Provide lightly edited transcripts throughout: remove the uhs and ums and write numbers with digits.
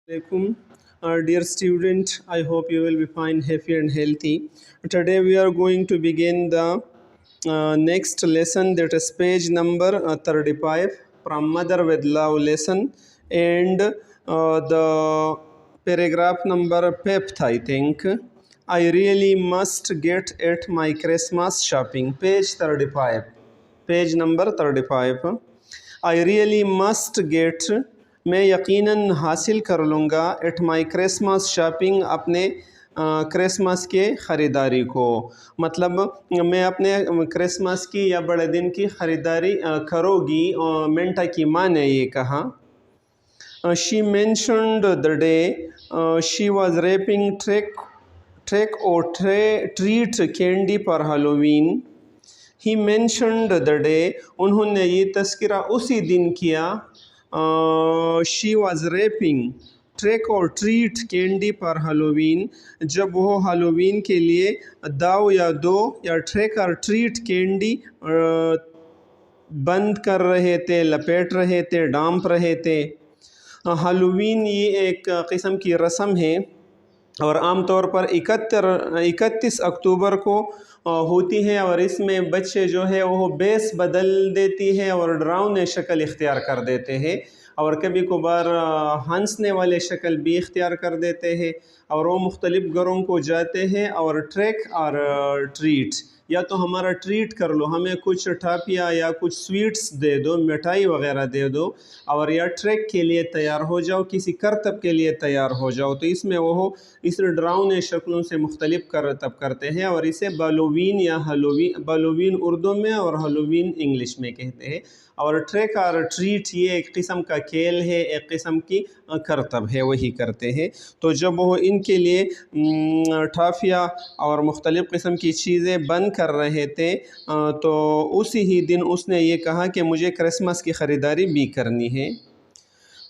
Alaikum. Dear student, I hope you will be fine, happy and healthy. Today we are going to begin the next lesson, that is page number 35 from Mother with Love lesson, and the paragraph number fifth, I think. I really must get at my Christmas shopping. Page 35. Page number 35. I really must get, میں یقیناً حاصل کر لوں گا at my Christmas shopping, اپنے Christmas کے خریداری کو. مطلب میں اپنے کرسمس کی یا بڑے دن کی خریداری کرو گی. منٹا کی ماں نے یہ کہا. She mentioned the day she was wrapping trick or treat candy for Halloween. He mentioned the day, انہوں نے یہ تذکرہ اسی دن کیا. She was wrapping trick or treat candy for Halloween, جب وہ ہالووین کے لیے داؤ یا دو یا ٹریک اور ٹریٹ کینڈی بند کر رہے تھے، لپیٹ رہے تھے، ڈانپ رہے تھے. ہالووین یہ ایک قسم کی رسم ہے اور عام طور پر 31 اکتوبر کو ہوتی ہے، اور اس میں بچے جو ہے وہ بیس بدل دیتی ہے اور ڈراؤنے شکل اختیار کر دیتے ہیں، اور کبھی کبھار ہنسنے والے شکل بھی اختیار کر دیتے ہیں، اور وہ مختلف گھروں کو جاتے ہیں اور ٹریک اور ٹریٹ، یا تو ہمارا ٹریٹ کر لو، ہمیں کچھ ٹافیا یا کچھ سویٹس دے دو، مٹھائی وغیرہ دے دو، اور یا ٹریک کے لیے تیار ہو جاؤ، کسی کرتب کے لیے تیار ہو جاؤ. تو اس میں وہ اس ڈراؤنے شکلوں سے مختلف کرتب کرتے ہیں، اور اسے بالووین یا بالووین اردو میں اور ہالووین انگلش میں کہتے ہیں. اور ٹریک اور ٹریٹ یہ ایک قسم کا کھیل ہے، ایک قسم کی کرتب ہے، وہی کرتے ہیں. تو جب وہ ان کے لیے ٹافیا اور مختلف قسم کی چیزیں بند کر رہے تھے، تو اسی ہی دن اس نے یہ کہا کہ مجھے کرسمس کی خریداری بھی کرنی ہے.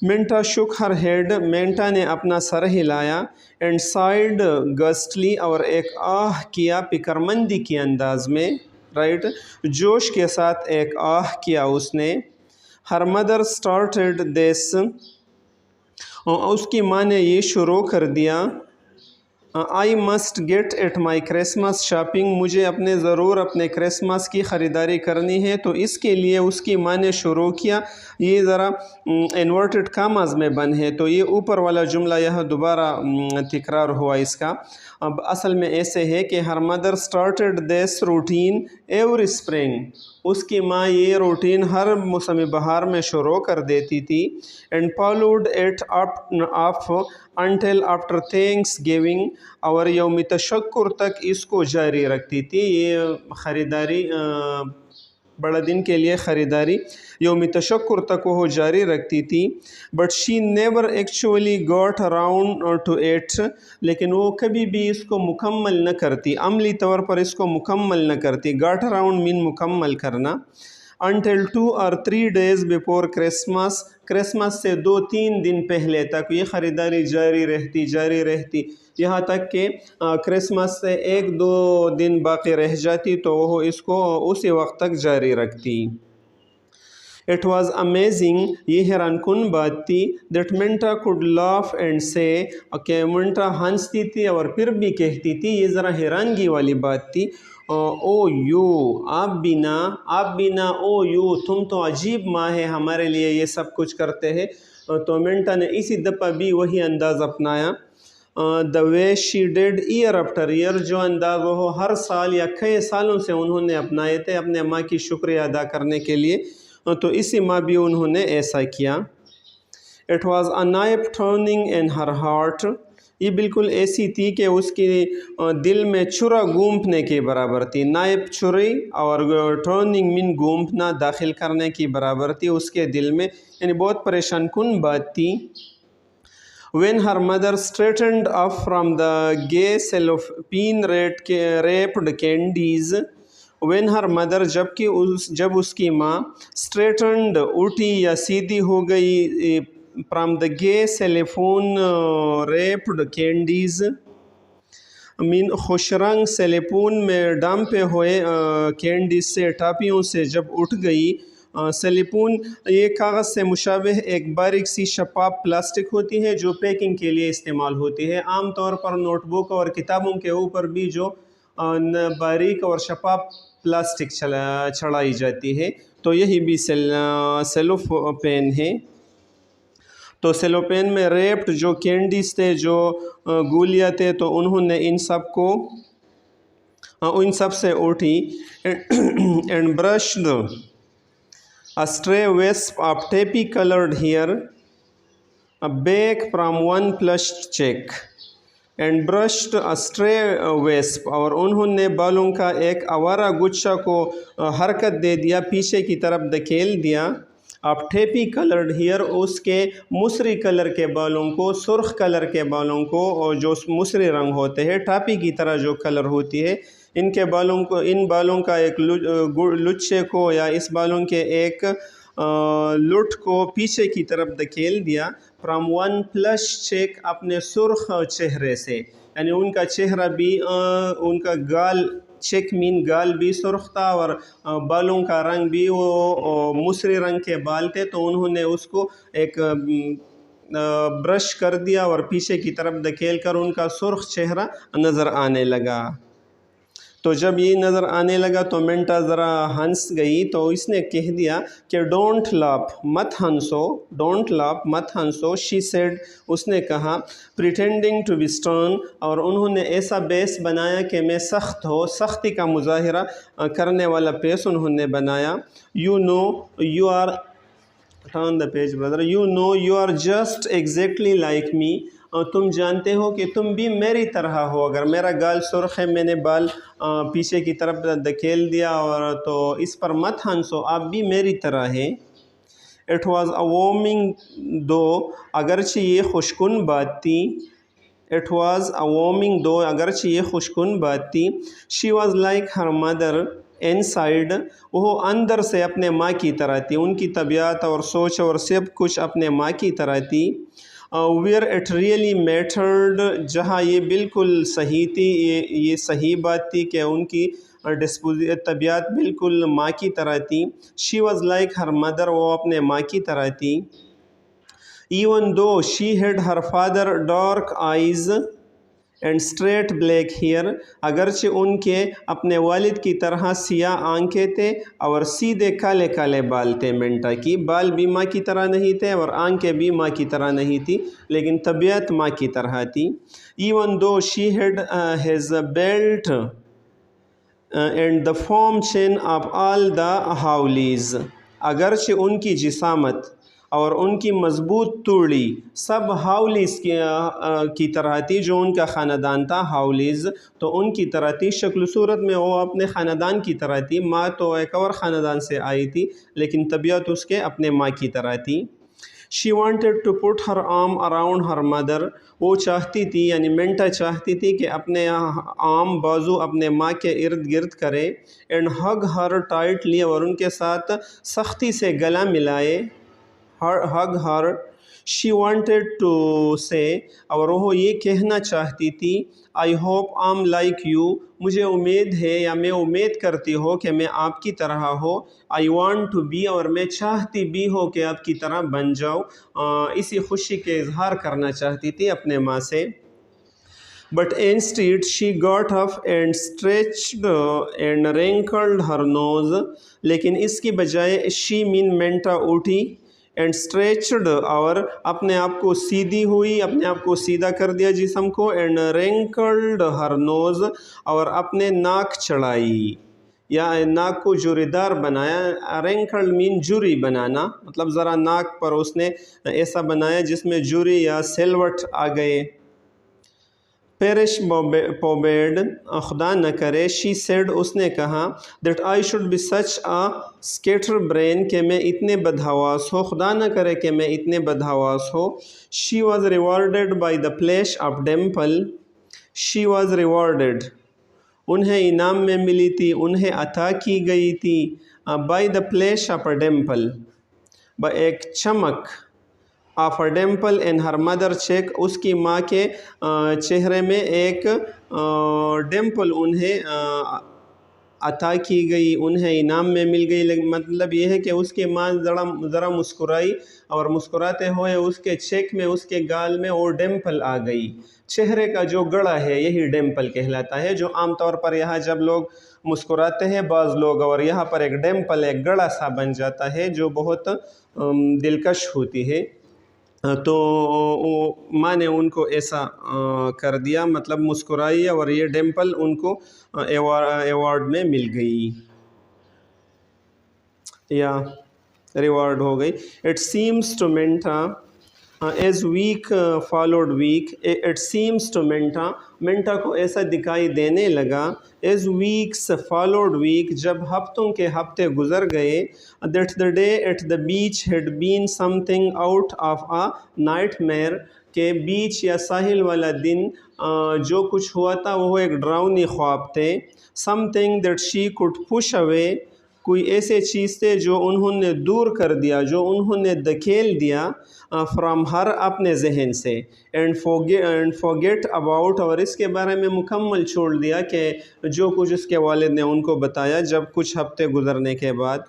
منٹا شک ہر ہیڈ، مینٹا نے اپنا سر ہلایا. اینڈ سائڈ گسٹلی، اور ایک آہ کیا فکرمندی کے انداز میں. رائٹ، جوش کے ساتھ ایک آہ کیا اس نے. ہر مدر سٹارٹڈ دس، اس کی ماں نے یہ شروع کر دیا. I must get at my Christmas shopping, مجھے ضرور اپنے کرسمس کی خریداری کرنی ہے. تو اس کے لیے اس کی ماں نے شروع کیا. یہ ذرا انورٹڈ کاماز میں بند ہے، تو یہ اوپر والا جملہ یہاں دوبارہ تکرار ہوا اس کا. اب اصل میں ایسے ہے کہ her mother started this routine every spring, اس کی ماں یہ روٹین ہر موسم بہار میں شروع کر دیتی تھی. And followed it up until after Thanksgiving, اور یوم تشکر تک اس کو جاری رکھتی تھی. یہ خریداری بڑے دن کے لیے خریداری یوم تشکر تک وہ جاری رکھتی تھی. But she never actually got around to it, لیکن وہ کبھی بھی اس کو مکمل نہ کرتی، عملی طور پر اس کو مکمل نہ کرتی. گاٹ اراؤنڈ مین مکمل کرنا. Until 2 or 3 days before Christmas, Christmas سے 2-3 دن پہلے تک یہ خریداری جاری رہتی یہاں تک کہ کرسمس سے 1-2 دن باقی رہ جاتی تو وہ اس کو اسی وقت تک جاری رکھتی. اٹ واز امیزنگ، یہ حیران کن بات تھی. دیٹ منٹا کوڈ لاف اینڈ سے، کہ منٹا ہنستی تھی اور پھر بھی کہتی تھی. یہ ذرا حیرانگی والی بات تھی. او یو، آپ بھی نا، او یو، تم تو عجیب ماں ہے، ہمارے لیے یہ سب کچھ کرتے ہیں. تو منٹا نے اسی دفعہ بھی وہی انداز اپنایا. The way she did year after year, جو انداز وہ ہر سال یا کئی سالوں سے انہوں نے اپنائے تھے اپنے ماں کی شکریہ ادا کرنے کے لیے، تو اسی ماں بھی انہوں نے ایسا کیا. It was a knife turning in her heart, یہ بالکل ایسی تھی کہ اس کی دل میں چھرا گونپنے کے برابر تھی. نائف چھری اور ٹرننگ مین گونپنا، داخل کرنے کی برابر تھی اس کے دل میں، یعنی بہت پریشان کن بات تھی. when her mother straightened up from the gay cellophane wrapped candies، when her mother جب اس کی ماں straightened اٹھی یا سیدھی ہو گئی from the gay cellophane wrapped candies، مین خوش رنگ سیلیفون میں ڈانپے ہوئے کینڈیز سے، ٹاپیوں سے جب اٹھ گئی، سلیپون یہ کاغذ سے مشابہ ایک باریک سی شفاف پلاسٹک ہوتی ہے جو پیکنگ کے لیے استعمال ہوتی ہے۔ عام طور پر نوٹ بک اور کتابوں کے اوپر بھی جو باریک اور شفاف پلاسٹک چڑھائی جاتی ہے، تو یہی بھی سیلو پین ہے۔ تو سیلو پین میں ریپڈ جو کینڈیز تھے، جو گولیاں تھے، تو انہوں نے ان سب سے اٹھی and برشڈ a stray wisp of tape colored hair back from one plushed cheek and brushed a stray wisp، اور انہوں نے بالوں کا ایک آوارہ گچھا کو حرکت دے دیا، پیچھے کی طرف دھکیل دیا۔ آپ ٹیپی کلرڈ ہیئر، اس کے مصری کلر کے بالوں کو، سرخ کلر کے بالوں کو، اور جو مصری رنگ ہوتے ہیں، ٹاپی کی طرح جو کلر ہوتی ہے، ان بالوں کا ایک لچے کو یا اس بالوں کے ایک لٹ کو پیچھے کی طرف دھکیل دیا۔ فرام ون پلش چیک، اپنے سرخ چہرے سے، یعنی ان کا چہرہ بھی، ان کا گال، چیک مین گال بھی سرخ تھا اور بالوں کا رنگ بھی وہ مصری رنگ کے بال تھے، تو انہوں نے اس کو ایک برش کر دیا اور پیچھے کی طرف دھکیل کر ان کا سرخ چہرہ نظر آنے لگا۔ تو جب یہ نظر آنے لگا تو منٹا ذرا ہنس گئی، تو اس نے کہہ دیا کہ ڈونٹ لاف، مت ہنسو، ڈونٹ لاف، مت ہنسو، شی سیڈ، اس نے کہا، پریٹینڈنگ ٹو بی اسٹرن، اور انہوں نے ایسا بیس بنایا کہ میں سخت ہو، سختی کا مظاہرہ کرنے والا پیس انہوں نے بنایا۔ You know you are, turn the page brother, you know you are just exactly like me, تم جانتے ہو کہ تم بھی میری طرح ہو۔ اگر میرا گال سرخ ہے، میں نے بال پیچھے کی طرف دھکیل دیا، اور تو اس پر مت ہنسو، آپ بھی میری طرح ہے۔ اٹ واز اے وارمنگ دو، اگرچہ یہ خوشکن بات تھی، اٹ واز اے وارمنگ دو، اگرچہ یہ خوشکن بات تھی۔ She was like her mother inside, وہ اندر سے اپنے ماں کی طرح تھی، ان کی طبیعت اور سوچ اور سب کچھ اپنے ماں کی طرح تھی۔ ویئر اٹ ریئلی میٹرڈ، جہاں یہ بالکل صحیح تھی، یہ صحیح بات تھی کہ ان کی طبیعت بالکل ماں کی طرح تھی۔ She was like her mother, وہ اپنے ماں کی طرح تھی۔ Even though she had her father dark eyes and straight black hair, اگرچہ ان کے اپنے والد کی طرح سیاہ آنکھیں تھے اور سیدھے کالے کالے بال تھے۔ منٹا کی بال بھی ماں کی طرح نہیں تھے اور آنکھیں بھی ماں کی طرح نہیں تھی، لیکن طبیعت ماں کی طرح تھی۔ Even though she had his belt and the form chain of all the hollies, اگرچہ ان کی جسامت اور ان کی مضبوط توڑی سب ہاؤلیز کی طرح تھی، جو ان کا خاندان تھا، ہاؤلیز تو ان کی طرح تھی، شکل و صورت میں وہ اپنے خاندان کی طرح تھی۔ ماں تو ایک اور خاندان سے آئی تھی، لیکن طبیعت اس کے اپنے ماں کی طرح تھی۔ She wanted to put her arm around her mother, وہ چاہتی تھی، یعنی منٹا چاہتی تھی کہ اپنے آرم، بازو اپنے ماں کے ارد گرد کرے، اینڈ ہگ ہر ٹائٹلی، اور ان کے ساتھ سختی سے گلا ملائے، ہگ ہر۔ شی وانٹیڈ ٹو سے، اور وہ یہ کہنا چاہتی تھی، I hope I am like you, مجھے امید ہے یا میں امید کرتی ہوں کہ میں آپ کی طرح ہو، آئی وانٹ ٹو بی، اور میں چاہتی بھی ہوں کہ آپ کی طرح بن جاؤ، اسی خوشی کے اظہار کرنا چاہتی تھی اپنے ماں سے۔ But instead she got up and stretched and wrinkled her nose، لیکن اس کی بجائے she mean منٹا اٹھی، اینڈ اسٹریچڈ، اور اپنے آپ کو سیدھی ہوئی، اپنے آپ کو سیدھا کر دیا جسم کو، اینڈ رینکلڈ ہر نوز، اور اپنے ناک چڑھائی یا ناک کو جوری دار بنایا۔ رینکلڈ مین جوری بنانا، مطلب ذرا ناک پر اس نے ایسا بنایا جس میں جوری یا سلوٹ آ گئے۔ پیرش پوبیڈ، خدا نہ کرے، شی سیڈ، اس نے کہا، that I should be such a scatterbrain, کہ میں اتنے بدحواس ہو، خدا نہ کرے کہ میں اتنے بدحواس ہو۔ She was rewarded by the flash of dimple, she was rewarded, انہیں انعام میں ملی تھی، انہیں عطا کی گئی تھی، by the flash of a dimple, ایک چمک، of a dimple in her mother cheek, اس کی ماں کے چہرے میں ایک ڈیمپل انہیں عطا کی گئی، انہیں انعام میں مل گئی، لیکن مطلب یہ ہے کہ اس کی ماں ذرا مسکرائی اور مسکراتے ہوئے اس کے چیک میں، اس کے گال میں وہ ڈمپل آ گئی۔ چہرے کا جو گڑا ہے یہی ڈمپل کہلاتا ہے، جو عام طور پر یہاں جب لوگ مسکراتے ہیں بعض لوگ، اور یہاں پر ایک ڈمپل، ایک گڑا سا بن جاتا ہے جو بہت دلکش ہوتی ہے، تو ماں نے ان کو ایسا کر دیا، مطلب مسکرائی، اور یہ ڈمپل ان کو ایوارڈ میں مل گئی یا ریوارڈ ہو گئی۔ It seems to Minta as week followed week, it seems to Minta, Minta کو ایسا دکھائی دینے لگا، ایز ویکس فالوڈ ویک، جب ہفتوں کے ہفتے گزر گئے، that the day at the beach had been something out of a nightmare, کہ بیچ یا ساحل والا دن جو کچھ ہوا تھا وہ ایک ڈراؤنی خواب تھے، something that she could push away, کوئی ایسے چیز تھے جو انہوں نے دور کر دیا، جو انہوں نے دھکیل دیا، فرام ہر، اپنے ذہن سے، اینڈ فورگیٹ اباؤٹ، اور اس کے بارے میں مکمل چھوڑ دیا کہ جو کچھ اس کے والد نے ان کو بتایا جب کچھ ہفتے گزرنے کے بعد۔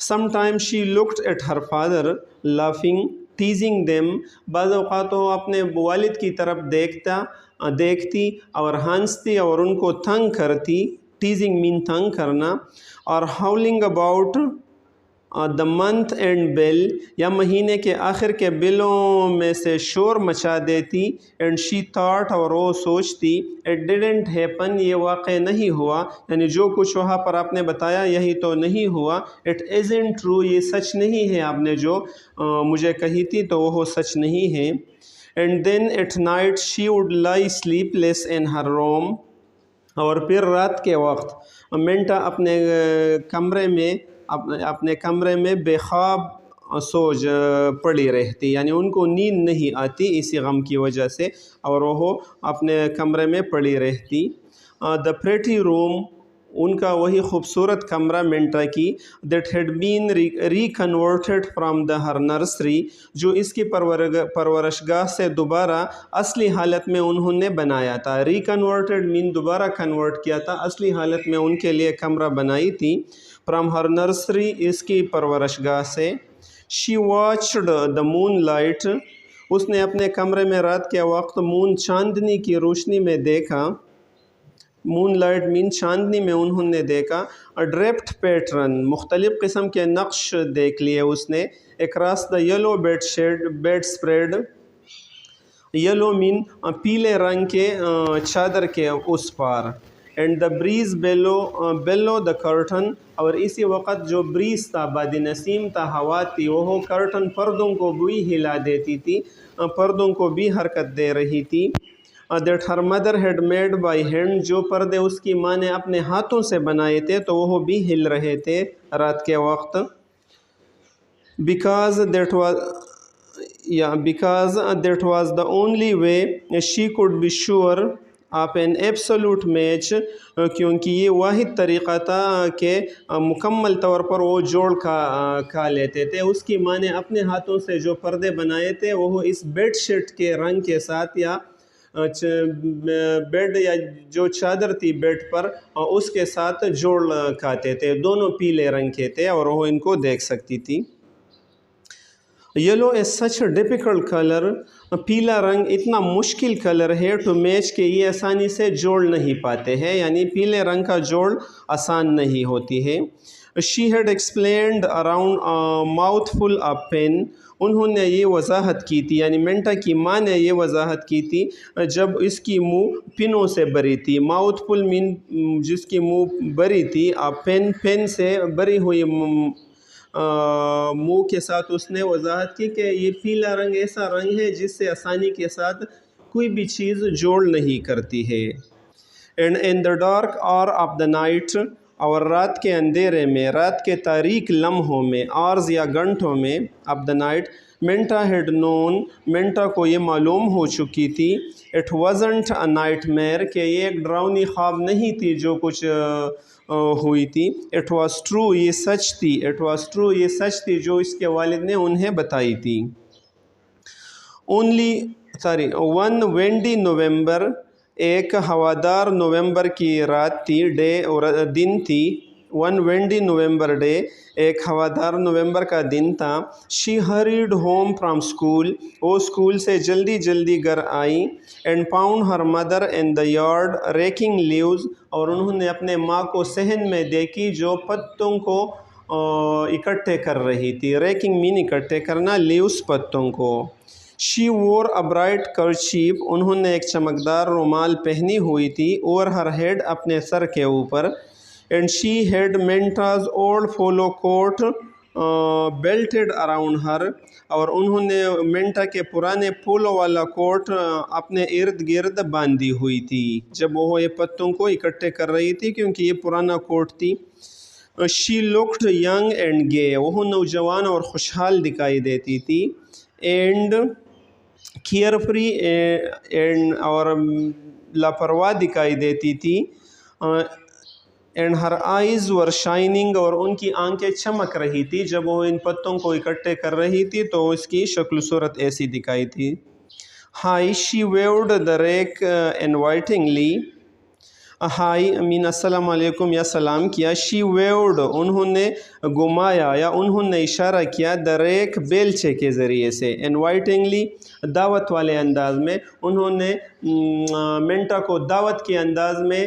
Some time she looked at her father laughing teasing them, بعض اوقات وہ اپنے والد کی طرف دیکھتی اور ہنستی اور ان کو تنگ کرتی، ٹیزنگ مین تنگ کرنا، اور ہاؤلنگ اباؤٹ دا منتھ اینڈ بیل، یا مہینے کے آخر کے بلوں میں سے شور مچا دیتی، اینڈ شی تھاٹ، اور وہ سوچتی، اٹ ڈیڈنٹ ہیپن، یہ واقع نہیں ہوا، یعنی جو کچھ وہاں پر آپ نے بتایا یہی تو نہیں ہوا، اٹ ازنٹ ٹرو، یہ سچ نہیں ہے، آپ نے جو مجھے کہی تھی تو وہ سچ نہیں ہے۔ And then at night she would lie sleepless in her room, اور پھر رات کے وقت منٹا اپنے کمرے میں بے خواب سوج پڑی رہتی، یعنی ان کو نیند نہیں آتی اسی غم کی وجہ سے، اور وہ اپنے کمرے میں پڑی رہتی۔ دا پریٹی روم، ان کا وہی خوبصورت کمرہ منٹا کی، that had been reconverted from the her nursery, جو اس کی پرورش گاہ سے دوبارہ اصلی حالت میں انہوں نے بنایا تھا، ریکنورٹڈ مین دوبارہ کنورٹ کیا تھا، اصلی حالت میں ان کے لیے کمرہ بنائی تھی، فرام ہر نرسری، اس کی پرورش گاہ سے۔ شی واچڈ دا مون لائٹ، اس نے اپنے کمرے میں رات کے وقت چاندنی کی روشنی میں دیکھا، مون لائٹ مین چاندنی میں انہوں نے دیکھا، ڈریپٹ پیٹرن، مختلف قسم کے نقش دیکھ لیے اس نے، across the yellow bedspread, yellow مین پیلے رنگ کے چادر کے اس پار، and the breeze below the curtain, اور اسی وقت جو بریز تھا، باد نسیم تھا، ہوا تھی، وہ کرٹن پردوں کو بھی ہلا دیتی تھی، پردوں کو بھی حرکت دے رہی تھی۔ That her mother had made by hand, جو پردے اس کی ماں نے اپنے ہاتھوں سے بنائے تھے تو وہ بھی ہل رہے تھے رات کے وقت۔ because that was the only way she could be sure of an absolute match، کیونکہ یہ واحد طریقہ تھا کہ مکمل طور پر وہ جوڑ کھا لیتے تھے۔ اس کی ماں نے اپنے ہاتھوں سے جو پردے بنائے تھے وہ اس بیڈ شیٹ کے رنگ کے ساتھ، یا بیڈ یا جو چادر تھی بیڈ پر اس کے ساتھ جوڑ کھاتے تھے، دونوں پیلے رنگ کے تھے اور وہ ان کو دیکھ سکتی تھی۔ Yellow is such a difficult colour, پیلا رنگ اتنا مشکل کلر ہے، ٹو میچ کہ یہ آسانی سے جوڑ نہیں پاتے ہیں، یعنی پیلے رنگ کا جوڑ آسان نہیں ہوتی ہے۔ She had explained around mouthful of pain, انہوں نے یہ وضاحت کی تھی، یعنی منٹا کی ماں نے یہ وضاحت کی تھی جب اس کی منہ پنوں سے بری تھی، ماؤتھ فل مین جس کی منہ بری تھی، پین سے بری ہوئی منہ کے ساتھ اس نے وضاحت کی کہ یہ پیلا رنگ ایسا رنگ ہے جس سے آسانی کے ساتھ کوئی بھی چیز جوڑ نہیں کرتی ہے۔ And in the dark hour of the night, اور رات کے اندھیرے میں، رات کے تاریک لمحوں میں، آرز یا گھنٹوں میں، of the night, Minta had known, Minta کو یہ معلوم ہو چکی تھی، it wasn't a nightmare, کہ یہ ایک ڈراؤنی خواب نہیں تھی جو کچھ ہوئی تھی، اٹ واز ٹرو، یہ سچ تھی، اٹ واز ٹرو، یہ سچ تھی جو اس کے والد نے انہیں بتائی تھی۔ ون وینڈی نومبر، ایک ہوادار نومبر کی رات تھی، ڈے اور دن تھی، ون windy نومبر ڈے، ایک ہوادار نومبر کا دن تھا۔ She hurried home from school, وہ اسکول سے جلدی جلدی گھر آئی، and found her mother in the yard raking leaves, اور انہوں نے اپنے ماں کو صحن میں دیکھی جو پتوں کو اکٹھے کر رہی تھی۔ ریکنگ مین اکٹھے کرنا، لیوز پتوں کو۔ شی وور اے برائٹ کرچیف، انہوں نے ایک چمکدار رومال پہنی ہوئی تھی، اوور ہر ہیڈ، اپنے سر کے اوپر، and she had Minta's old fellow coat belted around her, اور انہوں نے مینٹا کے پرانے پولو والا کوٹ اپنے ارد گرد باندھی ہوئی تھی جب وہ یہ پتوں کو اکٹھے کر رہی تھی، کیونکہ یہ پرانا کوٹ تھی۔ شی لکڈ ینگ اینڈ گے، وہ نوجوان اور خوشحال دکھائی دیتی تھی، اینڈ کیئر فری اینڈ اور لاپرواہ دکھائی دیتی تھی، and her eyes were shining, اور ان کی آنکھیں چمک رہی تھی جب وہ ان پتوں کو اکٹھے کر رہی تھی تو اس کی شکل و صورت ایسی دکھائی تھی۔ ہائی، شی ویوڈ دا ریک انوائٹنگلی، ہائی مین السلام علیکم یا سلام کیا، شی ویوڈ انہوں نے گھمایا یا انہوں نے اشارہ کیا، دا ریک بیلچے کے ذریعے سے، انوائٹنگلی دعوت والے انداز میں، انہوں نے منٹا کو دعوت کے انداز میں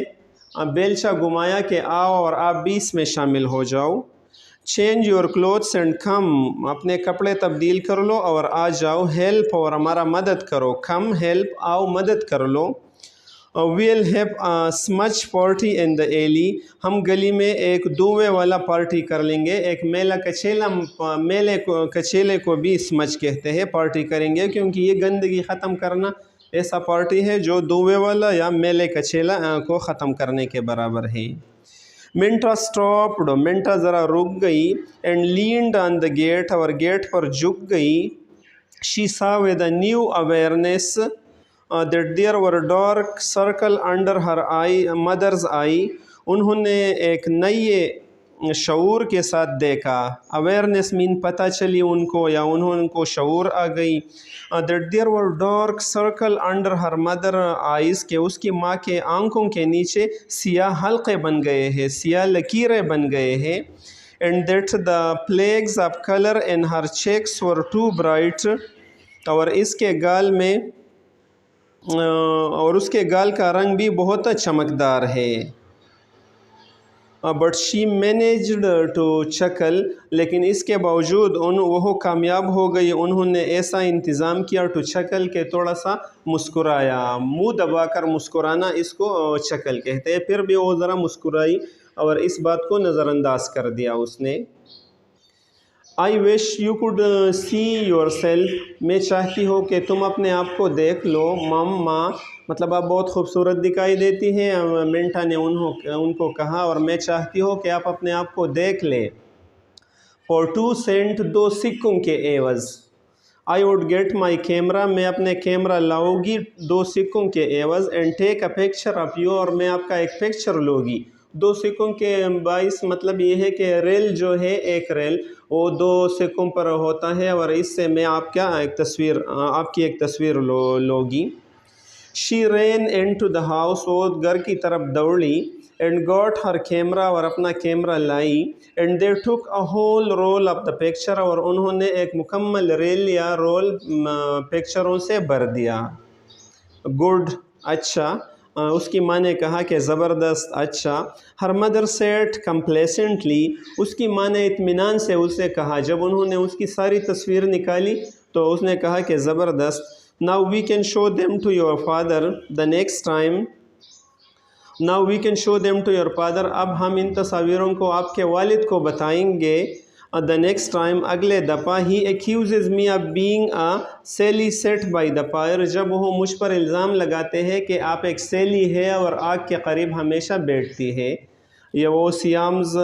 بیلچہ گھمایا کہ آؤ اور آپ بھی اس میں شامل ہو جاؤ۔ Change your clothes and come, اپنے کپڑے تبدیل کر لو اور آ جاؤ، ہیلپ، اور ہمارا مدد کرو، کم ہیلپ، آؤ مدد کر لو۔ ویل ہیو اے اسمچ پارٹی ان دا ایلی، ہم گلی میں ایک دھوئے والا پارٹی کر لیں گے، ایک میلہ کچیلا، کچیلے کو بھی اسمچ کہتے ہیں، پارٹی کریں گے کیونکہ یہ گندگی ختم کرنا ایسا پارٹی ہے جو دھوئے والا یا میلے کچیلا کو ختم کرنے کے برابر ہے۔ منٹا اسٹاپڈ، منٹا ذرا رک گئی، and leaned on the gate, اور گیٹ پر جھک گئی۔ She saw with a new awareness that there were dark circle under her eye mother's eye، انہوں نے ایک نئے شعور کے ساتھ دیکھا، اویئرنیس مین پتہ چلی ان کو یا انہوں کو شعور آ گئی، that there were dark circle under her mother eyes، کہ اس کی ماں کے آنکھوں کے نیچے سیاہ حلقے بن گئے ہیں، سیاہ لکیریں بن گئے ہیں، and that the plagues of color in her cheeks were too bright، اور اس کے گال میں اور اس کے گال کا رنگ بھی بہت چمکدار ہے۔ بٹ شی مینیجڈ ٹو چکل، لیکن اس کے باوجود وہ کامیاب ہو گئی، انہوں نے ایسا انتظام کیا، ٹو چکل کے تھوڑا سا مسکرایا، منہ دبا کر مسکرانا اس کو چکل کہتے ہیں، پھر بھی وہ ذرا مسکرائی اور اس بات کو نظر انداز کر دیا اس نے۔ I wish you could see yourself, میں چاہتی ہوں کہ تم اپنے آپ کو دیکھ لو، ماں مطلب آپ بہت خوبصورت دکھائی دیتی ہیں، منٹا نے ان کو کہا، اور میں چاہتی ہوں کہ آپ اپنے آپ کو دیکھ لیں۔ فور 2 سینٹ، 2 سکوں کے عوض، I would get my camera, میں اپنے کیمرہ لاؤں گی 2 سکوں کے عوض، and take a picture of you, اور میں آپ کا ایک پکچر لوں گی۔ 2 سکوں کے باعث مطلب یہ ہے کہ ریل جو ہے، ایک ریل وہ 2 سکوں پر ہوتا ہے، اور اس سے میں آپ کی ایک تصویر لوگی۔ She ran into the house, وہ گھر کی طرف دوڑی، اینڈ گاٹ ہر کیمرہ، اور اپنا کیمرہ لائی، and they took a whole roll of the picture, اور انہوں نے ایک مکمل ریل یا رول پکچروں سے بھر دیا۔ گڈ، اچھا، اس کی ماں نے کہا کہ زبردست، اچھا۔ ہر مدر سیٹ کمپلیسنٹلی، اس کی ماں نے اطمینان سے اسے کہا، جب انہوں نے اس کی ساری تصویر نکالی تو اس نے کہا کہ زبردست۔ Now we can show them to your father the next time. Now we can show them to your father، اب ہم ان تصاویروں کو آپ کے والد کو بتائیں گے۔ The next time، اگلے دفعہ۔ He accuses me of being a silly set by the fire، جب وہ مجھ پر الزام لگاتے ہیں کہ آپ ایک سیلی ہے اور آگ کے قریب ہمیشہ بیٹھتی ہے، یا وہ سیامز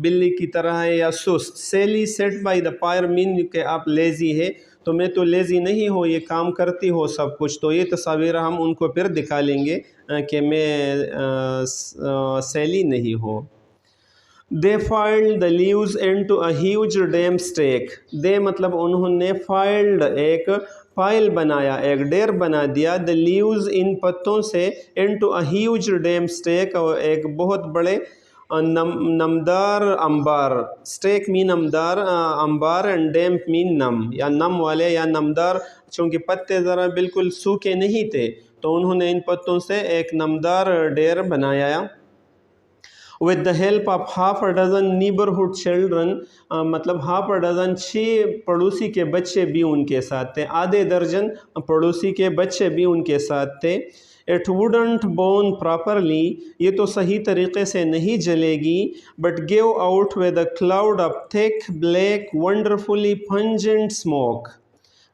بلی کی طرح ہے یا سست۔ سیلی سیٹ بائی دا فائر مین کہ آپ لیزی ہے، تو میں تو لیزی نہیں ہوں، یہ کام کرتی ہو سب کچھ، تو یہ تصاویر ہم ان کو پھر دکھا لیں گے کہ میں سیلی نہیں ہوں۔ They filed the leaves into a huge damn stake، دے مطلب انہوں نے، فائلڈ ایک پائل بنایا، ایک ڈیر بنا دیا، the leaves ان پتوں سے into a huge damp stake، اور ایک بہت بڑے نمدار انبار، اسٹیک مین نمدار انبار، اینڈ ڈیمپ مین نم، یا نم والے یا نمدار، چونکہ پتے ذرا بالکل سوکھے نہیں تھے تو انہوں نے ان پتوں سے ایک نمدار ڈیر بنایا۔ with the help of half a dozen neighborhood children، مطلب half a dozen 6 پڑوسی کے بچے بھی ان کے ساتھ تھے، آدھے درجن پڑوسی کے بچے بھی ان کے ساتھ تھے۔ it wouldn't burn properly، یہ تو صحیح طریقے سے نہیں جلے گی، but gave out with a cloud of thick black wonderfully pungent smoke،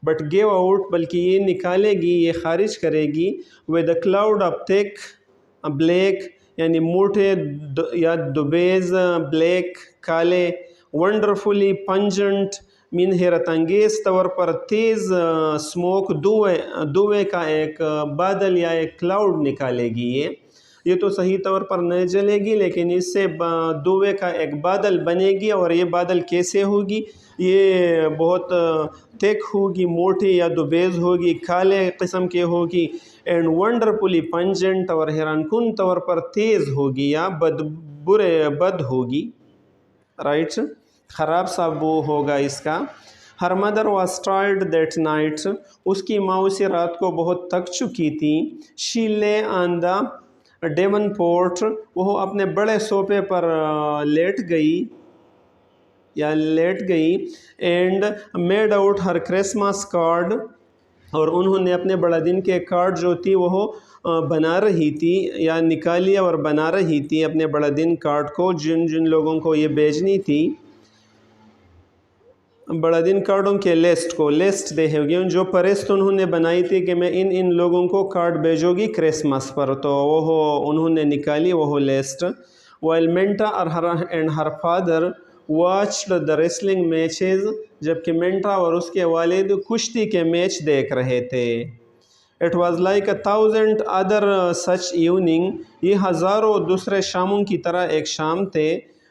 but gave out بلکہ یہ نکالے گی، یہ خارج کرے گی، with a cloud of thick black یعنی موٹے یا دبیز، بلیک کالے، ونڈرفلی پنجنٹ مین حیرت انگیز طور پر تیز، سموک دوے کا ایک بادل یا ایک کلاؤڈ نکالے گی۔ یہ تو صحیح طور پر نہیں جلے گی لیکن اس سے دوے کا ایک بادل بنے گی، اور یہ بادل کیسے ہوگی؟ یہ بہت تھک ہوگی، موٹی یا دبیز ہوگی، کالے قسم کے ہوگی، اینڈ ونڈرفلی پنجنٹ اور حیران کن طور پر تیز ہوگی یا بد ہوگی، رائٹ، خراب سا بو ہوگا اس کا۔ Her mother was tired that night, اس کی ماں اسی رات کو بہت تھک چکی تھی۔ شی لے آن دا ڈیون پورٹ، وہ اپنے بڑے صوفے پر لیٹ گئی، and made out Hare Christmas card, اور انہوں نے اپنے بڑا دن کے کارڈ جو تھی وہ بنا رہی تھی یا نکالی اور بنا رہی تھی اپنے بڑا دن کارڈ کو، جن لوگوں کو یہ بھیجنی تھی، بڑا دن کارڈوں کے لسٹ دے ہوگی، جو فہرست انہوں نے بنائی تھی کہ میں ان لوگوں کو کارڈ بھیجو گی کرسمس پر، تو وہ انہوں نے نکالی وہ list. while Minta and her father watched the wrestling matches، جبکہ منٹا اور اس کے والد کشتی کے میچ دیکھ رہے تھے۔ it was like 1,000 other such evening، یہ ہزاروں دوسرے شاموں کی طرح ایک شام تھے،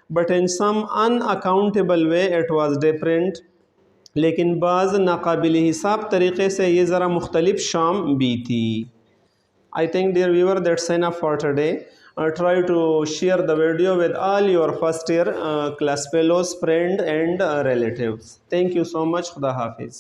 but in some unaccountable way it was different، لیکن بعض ناقابل حساب طریقے سے یہ ذرا مختلف شام بھی تھی۔ I think dear viewer that's enough for today. Try to share the video with all your first year class fellows, friends and relatives. Thank you so much. Khuda Hafiz.